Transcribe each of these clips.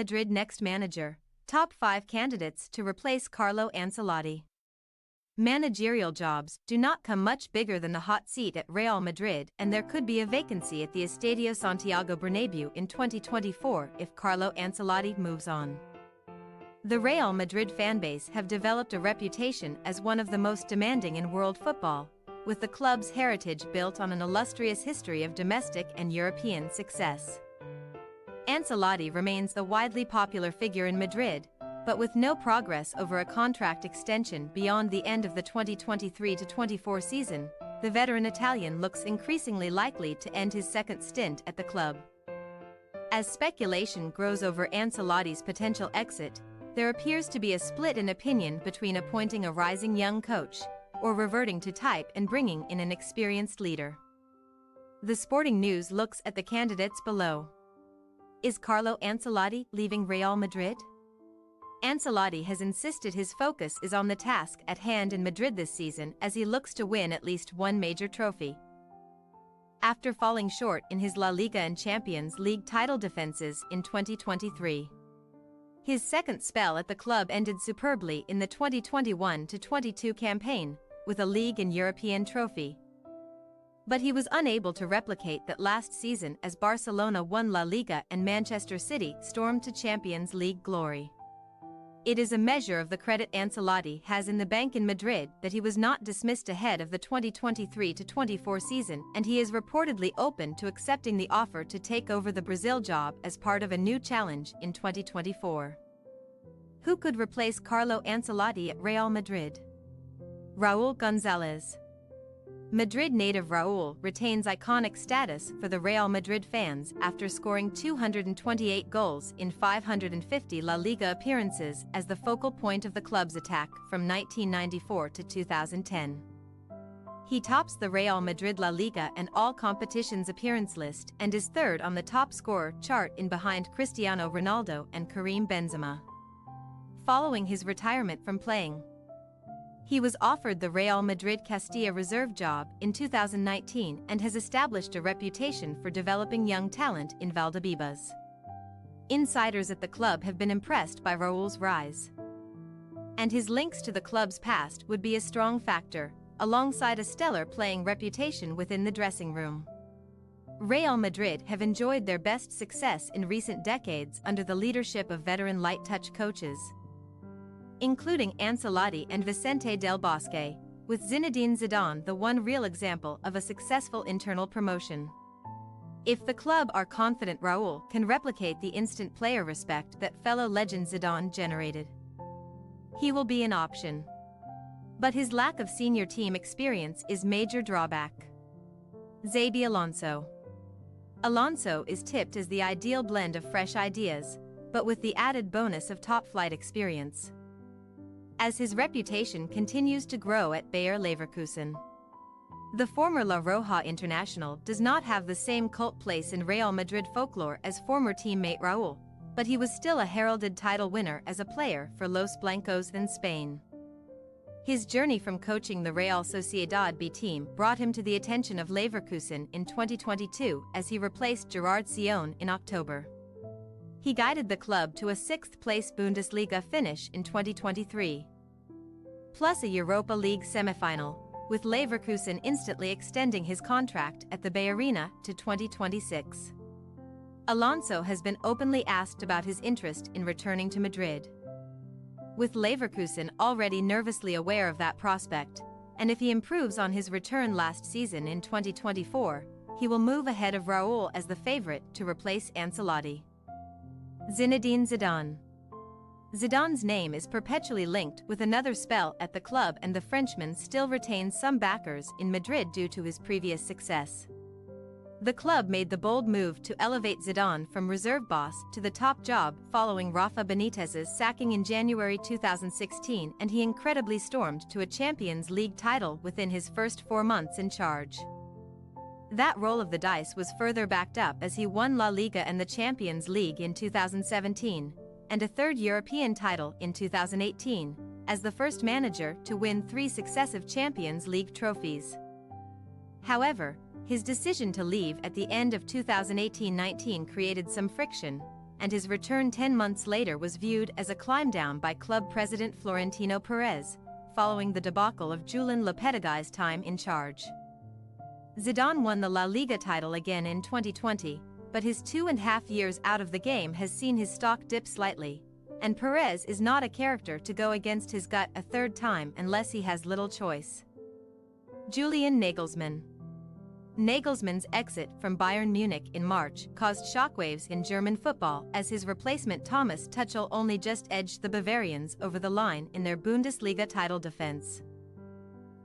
Madrid next manager, top 5 candidates to replace Carlo Ancelotti. Managerial jobs do not come much bigger than the hot seat at Real Madrid, and there could be a vacancy at the Estadio Santiago Bernabeu in 2024 if Carlo Ancelotti moves on. The Real Madrid fanbase have developed a reputation as one of the most demanding in world football, with the club's heritage built on an illustrious history of domestic and European success. Ancelotti remains the widely popular figure in Madrid, but with no progress over a contract extension beyond the end of the 2023-24 season, the veteran Italian looks increasingly likely to end his second stint at the club. As speculation grows over Ancelotti's potential exit, there appears to be a split in opinion between appointing a rising young coach or reverting to type and bringing in an experienced leader. The Sporting News looks at the candidates below. Is Carlo Ancelotti leaving Real Madrid? Ancelotti has insisted his focus is on the task at hand in Madrid this season as he looks to win at least one major trophy. After falling short in his La Liga and Champions League title defenses in 2023. His second spell at the club ended superbly in the 2021-22 campaign, with a league and European trophy. But he was unable to replicate that last season as Barcelona won La Liga and Manchester City stormed to Champions League glory. It is a measure of the credit Ancelotti has in the bank in Madrid that he was not dismissed ahead of the 2023-24 season, and he is reportedly open to accepting the offer to take over the Brazil job as part of a new challenge in 2024. Who could replace Carlo Ancelotti at Real Madrid? Raúl González. Madrid native Raúl retains iconic status for the Real Madrid fans after scoring 228 goals in 550 La Liga appearances as the focal point of the club's attack from 1994 to 2010. He tops the Real Madrid La Liga and all competitions appearance list and is third on the top scorer chart in behind Cristiano Ronaldo and Karim Benzema. Following his retirement from playing, he was offered the Real Madrid Castilla reserve job in 2019 and has established a reputation for developing young talent in Valdebebas. Insiders at the club have been impressed by Raúl's rise, and his links to the club's past would be a strong factor, alongside a stellar playing reputation within the dressing room. Real Madrid have enjoyed their best success in recent decades under the leadership of veteran light-touch coaches, including Ancelotti and Vicente Del Bosque, with Zinedine Zidane the one real example of a successful internal promotion. If the club are confident Raúl can replicate the instant player respect that fellow legend Zidane generated, he will be an option. But his lack of senior team experience is major drawback. Xabi Alonso. Alonso is tipped as the ideal blend of fresh ideas, but with the added bonus of top-flight experience, as his reputation continues to grow at Bayer Leverkusen. The former La Roja international does not have the same cult place in Real Madrid folklore as former teammate Raúl, but he was still a heralded title winner as a player for Los Blancos in Spain. His journey from coaching the Real Sociedad B team brought him to the attention of Leverkusen in 2022 as he replaced Gerard Sion in October. He guided the club to a 6th-place Bundesliga finish in 2023, plus a Europa League semifinal, with Leverkusen instantly extending his contract at the Bay Arena to 2026. Alonso has been openly asked about his interest in returning to Madrid, with Leverkusen already nervously aware of that prospect, and if he improves on his return last season in 2024, he will move ahead of Raúl as the favorite to replace Ancelotti. Zinedine Zidane. Zidane's name is perpetually linked with another spell at the club, and the Frenchman still retains some backers in Madrid due to his previous success. The club made the bold move to elevate Zidane from reserve boss to the top job following Rafa Benitez's sacking in January 2016, and he incredibly stormed to a Champions League title within his first 4 months in charge. That roll of the dice was further backed up as he won La Liga and the Champions League in 2017, and a third European title in 2018, as the first manager to win 3 successive Champions League trophies. However, his decision to leave at the end of 2018-19 created some friction, and his return 10 months later was viewed as a climb down by club president Florentino Perez, following the debacle of Julen Lopetegui's time in charge. Zidane won the La Liga title again in 2020, but his 2.5 years out of the game has seen his stock dip slightly, and Perez is not a character to go against his gut a third time unless he has little choice. Julian Nagelsmann. Nagelsmann's exit from Bayern Munich in March caused shockwaves in German football as his replacement Thomas Tuchel only just edged the Bavarians over the line in their Bundesliga title defense.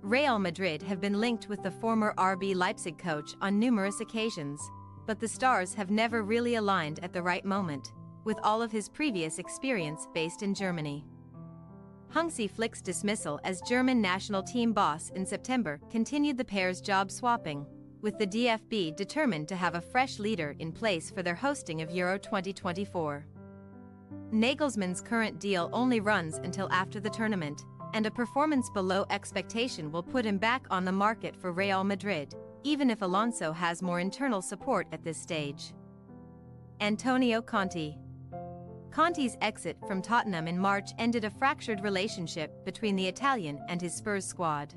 Real Madrid have been linked with the former RB Leipzig coach on numerous occasions, but the stars have never really aligned at the right moment, with all of his previous experience based in Germany. Hansi Flick's dismissal as German national team boss in September continued the pair's job swapping, with the DFB determined to have a fresh leader in place for their hosting of Euro 2024. Nagelsmann's current deal only runs until after the tournament, and a performance below expectation will put him back on the market for Real Madrid, even if Alonso has more internal support at this stage. Antonio Conte. Conte's exit from Tottenham in March ended a fractured relationship between the Italian and his Spurs squad.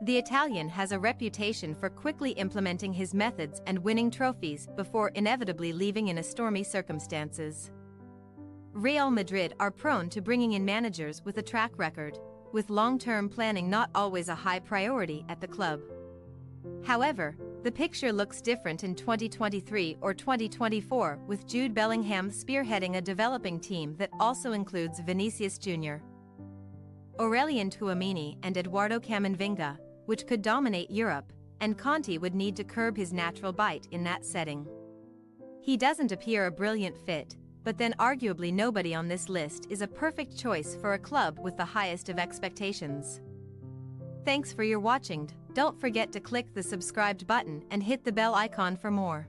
The Italian has a reputation for quickly implementing his methods and winning trophies before inevitably leaving in stormy circumstances. Real Madrid are prone to bringing in managers with a track record, with long-term planning not always a high priority at the club. However, the picture looks different in 2023 or 2024, with Jude Bellingham spearheading a developing team that also includes Vinicius Jr., Aurelien Tchouameni and Eduardo Camavinga, which could dominate Europe, and Conte would need to curb his natural bite in that setting. He doesn't appear a brilliant fit, but then arguably nobody on this list is a perfect choice for a club with the highest of expectations. Thanks for your watching. Don't forget to click the subscribed button and hit the bell icon for more.